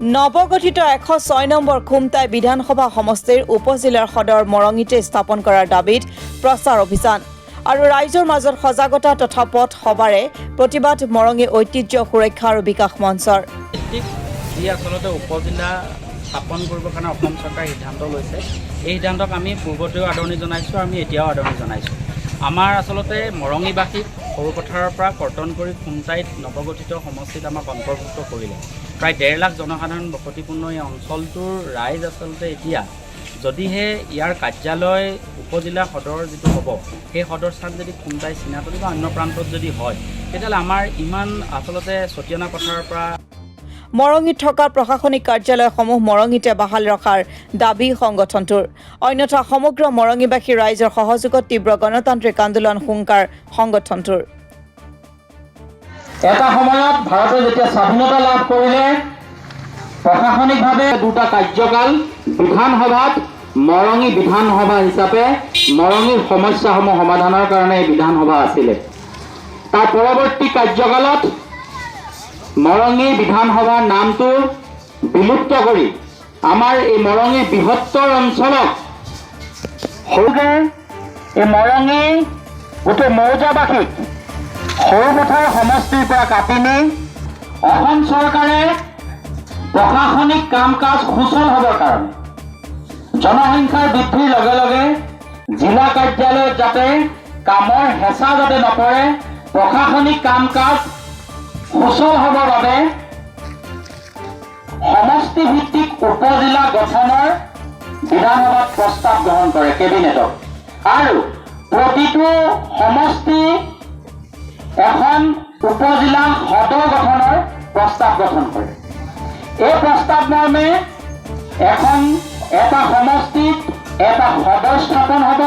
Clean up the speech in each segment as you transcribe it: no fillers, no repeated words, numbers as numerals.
নৱগঠিত 106 নম্বৰ খুমটাই বিধানসভা সমষ্টিৰ উপজিলাৰ সদৰ মৰঙিতে স্থাপন কৰাৰ দাবীত প্ৰচাৰ অভিযান আৰু ৰাইজৰ মাজত সজাগতা তথা পথ সভাৰে প্ৰতিবাদ মৰঙি ঐতিহ্য সুৰক্ষা আৰু বিকাশ মঞ্চৰ যি আচলতে উপজিলা স্থাপন কৰিবৰ কাৰণে অসম চৰকাৰে সিদ্ধান্ত লৈছে। এই সিদ্ধান্তক আমি পূৰ্বতেও আদৰণি জনাইছোঁ, আমি এতিয়াও আদৰণি জনাইছোঁ। আমাৰ আচলতে মৰঙিবাসীক সৰুপথাৰৰ পৰা কৰ্তন কৰি খুমটাইত নৱগঠিত সমষ্টিত আমাক অন্তৰ্ভুক্ত কৰিলে। প্ৰায় 1.5 লাখ জনসাধাৰণ বসতিপূৰ্ণ এই অঞ্চলটোৰ ৰাইজ আচলতে এতিয়া যদিহে ইয়াৰ কাৰ্যালয় উপজিলা সদৰ যিটো হ'ব, সেই সদৰ স্থান যদি খুমটাই চিনাতলি বা অন্য প্ৰান্তত যদি হয়, তেতিয়াহ'লে আমাৰ ইমান আচলতে চতিয়ানা পথাৰৰ পৰা মৰঙিত থকা প্ৰশাসনিক কাৰ্যালয়সমূহ মৰঙিতে বাহাল ৰখাৰ দাবী সংগঠনটোৰ। অন্যথা সমগ্ৰ মৰঙিবাসী ৰাইজৰ সহযোগত তীব্ৰ গণতান্ত্ৰিক আন্দোলন হুংকাৰ সংগঠনটোৰ। এটা সময়ত ভাৰতে যেতিয়া স্বাধীনতা লাভ কৰিলে প্ৰশাসনিকভাৱে দুটা কাৰ্যকাল বিধানসভাত মৰঙি বিধানসভা হিচাপে মৰঙিৰ সমস্যাসমূহ সমাধানৰ কাৰণে এই বিধানসভা আছিলে। তাৰ পৰৱৰ্তী কাৰ্যকালত মৰঙি বিধানসভাৰ নামটো বিলুপ্ত কৰি আমাৰ এই মৰঙি বৃহত্তৰ অঞ্চলক সৰুকে এই মৰঙি গোটেই মৌজাবাসীক সৰুপথাৰ সমষ্টিৰ পৰা কাটি নি অসম চৰকাৰে প্ৰশাসনিক কাম কাজ সুচল হ'বৰ কাৰণে জনসংখ্যাৰ বৃদ্ধিৰ লগে লগে জিলা কাৰ্যালয়ত যাতে কামৰ হেঁচা যাতে নপৰে, প্ৰশাসনিক কাম কাজ সুচল হ'বৰ বাবে সমষ্টি ভিত্তিক উপজিলা গঠনৰ বিধানসভাত প্ৰস্তাৱ গ্ৰহণ কৰে কেবিনেটত, আৰু প্ৰতিটো সমষ্টি এখন উপজিলা সদৰ গঠনৰ প্ৰস্তাৱ গঠন কৰে। এই প্ৰস্তাৱ মৰ্মে এটা সমষ্টিত এটা সদৰ স্থাপন হ'ব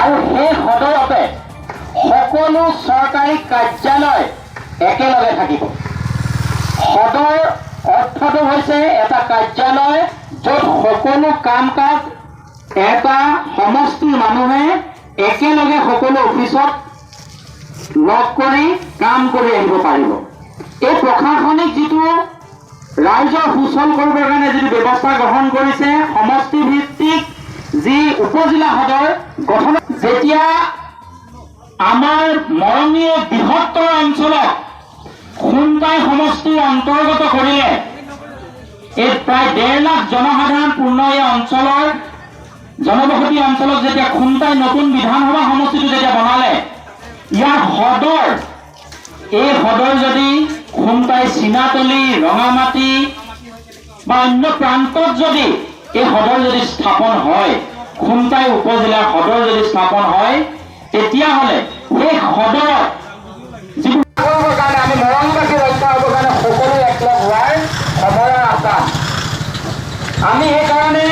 আৰু সেই সদৰতে সকলো চৰকাৰী কাৰ্যালয় একেলগে থাকিব। সদৰ অৰ্থটো হৈছে এটা কাৰ্যালয় য'ত সকলো কাম কাজ এটা সমষ্টিৰ মানুহে একেলগে সকলো অফিচত লগ কৰি কাম কৰি আহিব পাৰিব। এই প্ৰশাসনিক যিটো ৰাইজৰ সুচল কৰিবৰ কাৰণে যিটো ব্যৱস্থা গ্ৰহণ কৰিছে, সমষ্টি ভিত্তিক যি উপজিলা সদৰ গঠন, যেতিয়া আমাৰ মৰঙিৰ বৃহত্তৰ অঞ্চলত খুমটাই সমষ্টিৰ অন্তৰ্গত কৰিলে, এই প্ৰায় 1.5 লাখ জনসাধাৰণ পূৰ্ণ এই অঞ্চলৰ জনবসতি অঞ্চলত যেতিয়া খুমটাই নতুন বিধানসভা সমষ্টিটো যেতিয়া বনালে, ইয়াৰ সদৰ এই সদৰ যদি খুমটাই চিনাতলি ৰঙামাটি বা অন্য প্ৰান্তত যদি এই সদৰ যদি স্থাপন হয়, খুমটাই উপজিলাৰ সদৰ যদি স্থাপন হয়, তেতিয়াহ'লে সেই সদৰত যিবোৰ কাৰণে আমি মৰঙিবাসী ৰক্ষা হ'বৰ কাৰণে সকলো একলগ হোৱাৰ সময়ৰ আশা। আমি সেইকাৰণে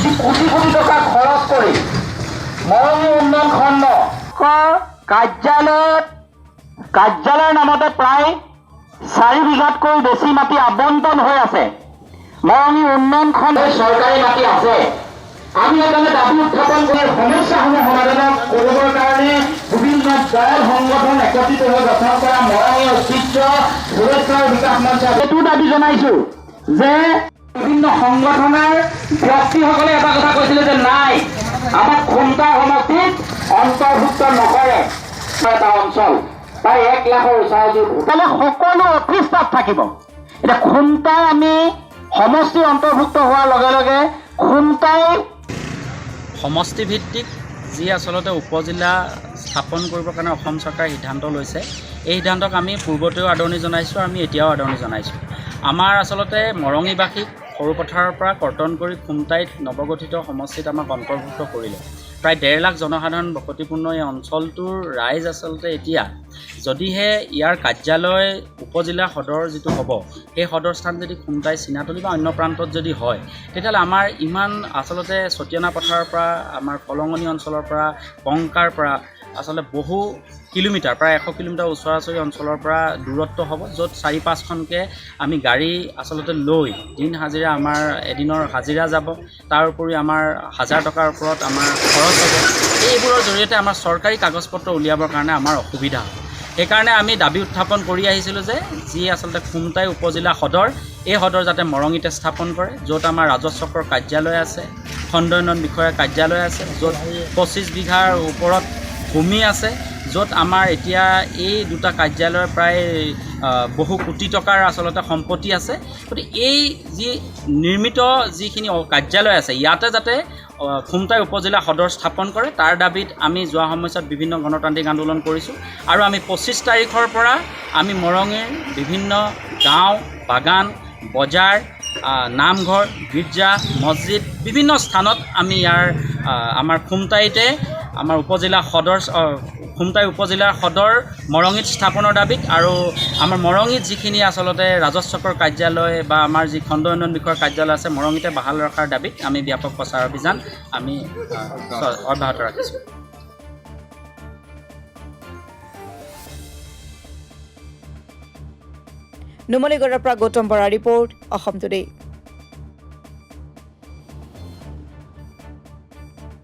যি কোটি কোটি টকা খৰচ কৰি মৰঙি উন্নয়ন খণ্ড কাৰ্যালয়ৰ নামতে প্ৰায় 4 বিঘাতকৈ বেছি মাটি আবণ্টন হৈ আছে। মৰঙি উন্নয়ন খণ্ড চৰকাৰী মাটি আছে। আমি সেইকাৰণে দাবী উত্থাপন কৰি সমস্যাসমূহ সমাধান কৰিবৰ কাৰণে বিভিন্ন দল সংগঠন একত্ৰিত হৈ গঠন কৰা মৰঙি ঐতিহ্য সুৰক্ষা আৰু বিকাশ মঞ্চ এইটো দাবী জনাইছোঁ যে বিভিন্ন সংগঠনৰ ব্যক্তিসকলে এটা কথা কৈছিলে যে নাই, আমাক খুমটা সমষ্টিত অন্তৰ্ভুক্ত নকৰে। এটা অঞ্চল প্ৰায় 1 লাখৰ ওচৰা-ওচৰি সকলো অফিচ তাত থাকিব। এতিয়া খুমটাই আমি সমষ্টি অন্তৰ্ভুক্ত হোৱাৰ লগে লগে খুমটাই সমষ্টিভিত্তিক যি আচলতে উপজিলা স্থাপন কৰিবৰ কাৰণে অসম চৰকাৰে সিদ্ধান্ত লৈছে, এই সিদ্ধান্তক আমি পূৰ্বতেও আদৰণি জনাইছোঁ, আমি এতিয়াও আদৰণি জনাইছোঁ। আমাৰ আচলতে মৰঙিবাসীক সৰুপথাৰৰ পৰা কৰ্তন কৰি খুমটাইত নৱগঠিত সমষ্টিত আমাক অন্তৰ্ভুক্ত কৰিলে। প্ৰায় 1.5 লাখ জনসাধাৰণ বসতিপূৰ্ণ এই অঞ্চলটোৰ ৰাইজ আচলতে এতিয়া যদিহে ইয়াৰ কাৰ্যালয় উপজিলা সদৰ যিটো হ'ব, সেই সদৰ স্থান যদি খুমটাই চিনাতলি বা অন্য প্ৰান্তত যদি হয়, তেতিয়াহ'লে আমাৰ ইমান আচলতে চতিয়ানা পথাৰৰ পৰা আমাৰ ফলঙনি অঞ্চলৰ পৰা কংকাৰ পৰা আচলতে বহু কিলোমিটাৰ, প্ৰায় 100 কিলোমিটাৰ ওচৰা-ওচৰি অঞ্চলৰ পৰা দূৰত্ব হ'ব, য'ত 4-5খনকৈ আমি গাড়ী আচলতে লৈ দিন হাজিৰা, আমাৰ এদিনৰ হাজিৰা যাব, তাৰ উপৰি আমাৰ 1000 টকাৰ ওপৰত আমাৰ খৰচ হ'ব। এইবোৰৰ জৰিয়তে আমাৰ চৰকাৰী কাগজ পত্ৰ উলিয়াবৰ কাৰণে আমাৰ অসুবিধা হ'ব। সেইকাৰণে আমি দাবী উত্থাপন কৰি আহিছিলোঁ যে যি আচলতে খুমটাই উপজিলা সদৰ, এই সদৰ যাতে মৰঙিতে স্থাপন কৰে, য'ত আমাৰ ৰাজহ চক্ৰৰ কাৰ্যালয় আছে, খণ্ড উন্নয়ন বিষয়াৰ কাৰ্যালয় আছে, য'ত 25 বিঘাৰ ওপৰত ভূমি আছে, য'ত আমাৰ এতিয়া এই দুটা কাৰ্যালয়ৰ প্ৰায় বহু কোটি টকাৰ আচলতে সম্পত্তি আছে। গতিকে এই যি নিৰ্মিত যিখিনি কাৰ্যালয় আছে, ইয়াতে যাতে খুমটাই উপজিলা সদৰ স্থাপন কৰে, তাৰ দাবীত আমি যোৱা সময়ছোৱাত বিভিন্ন গণতান্ত্ৰিক আন্দোলন কৰিছোঁ। আৰু আমি 25 তাৰিখৰ পৰা আমি মৰঙীৰ বিভিন্ন গাঁও, বাগান, বজাৰ, নামঘৰ, গীৰ্জা, মছজিদ, বিভিন্ন স্থানত আমি আমাৰ খুমটাইতে আমাৰ উপজিলা সদৰ খুমটাই উপজিলাৰ সদৰ মৰঙীত স্থাপনৰ দাবীত, আৰু আমাৰ মৰঙীত যিখিনি আচলতে ৰাজহ চক্ৰৰ কাৰ্যালয় বা আমাৰ যি খণ্ড উন্নয়ন বিষয়ৰ কাৰ্যালয় আছে, মৰঙীতে বাহাল ৰখাৰ দাবীত আমি ব্যাপক প্ৰচাৰ অভিযান আমি অব্যাহত ৰাখিছোঁ। নুমলীগড়ৰ পৰা গৌতম বৰা ৰিপৰ্ট, অসম টুডে।